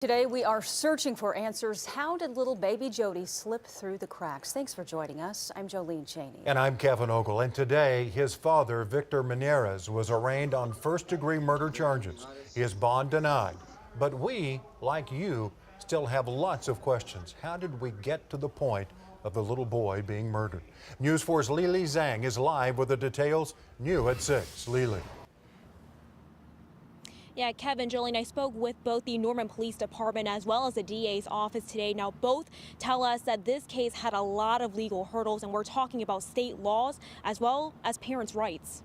Today we are searching for answers. How did little baby Jody slip through the cracks? Thanks for joining us. I'm Jolene Cheney. And I'm Kevin Ogle. And today his father, Victor Menarez, was arraigned on first-degree murder charges. His bond denied. But we, like you, still have lots of questions. How did we get to the point of the little boy being murdered? News 4's Lili Zhang is live with the details. New at 6. Lili. Yeah, Kevin, Jolene, I spoke with both the Norman Police Department as well as the DA's office today. Now, both tell us that this case had a lot of legal hurdles, and we're talking about state laws as well as parents' rights.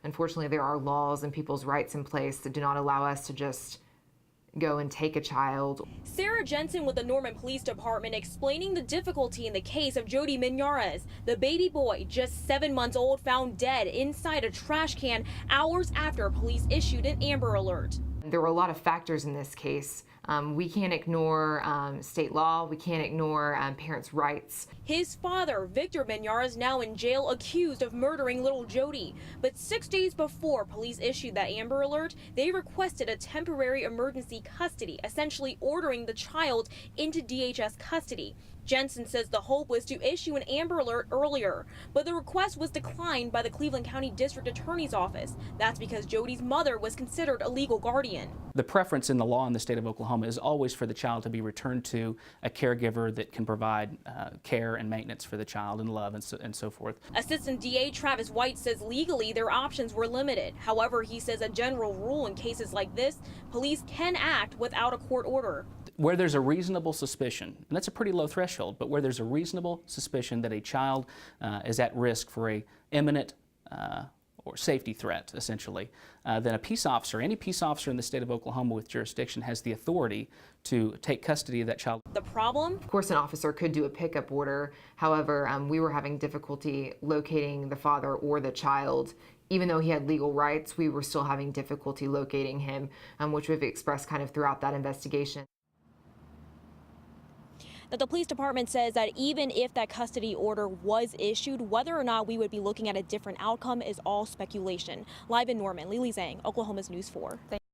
Unfortunately, there are laws and people's rights in place that do not allow us to just go and take a child. Sarah Jensen with the Norman Police Department explaining the difficulty in the case of Jody Menarez, the baby boy just 7 months old found dead inside a trash can hours after police issued an Amber Alert. There were a lot of factors in this case. We can't ignore state law. We can't ignore parents' rights. His father, Victor Menarez, now in jail accused of murdering little Jody. But 6 days before police issued that Amber Alert, they requested a temporary emergency custody, essentially ordering the child into DHS custody. Jensen says the hope was to issue an Amber Alert earlier, but the request was declined by the Cleveland County District Attorney's Office. That's because Jody's mother was considered a legal guardian. The preference in the law in the state of Oklahoma is always for the child to be returned to a caregiver that can provide care and maintenance for the child and love and so forth. Assistant DA Travis White says legally their options were limited. However, he says a general rule in cases like this, police can act without a court order. Where there's a reasonable suspicion, and that's a pretty low threshold, but where there's a reasonable suspicion that a child is at risk for a imminent or safety threat, essentially, then a peace officer, any peace officer in the state of Oklahoma with jurisdiction has the authority to take custody of that child. The problem? Of course, an officer could do a pickup order. However, we were having difficulty locating the father or the child. Even though he had legal rights, we were still having difficulty locating him, which we've expressed kind of throughout that investigation. That the police department says that even if that custody order was issued, whether or not we would be looking at a different outcome is all speculation. Live in Norman, Lili Zhang, Oklahoma's News 4.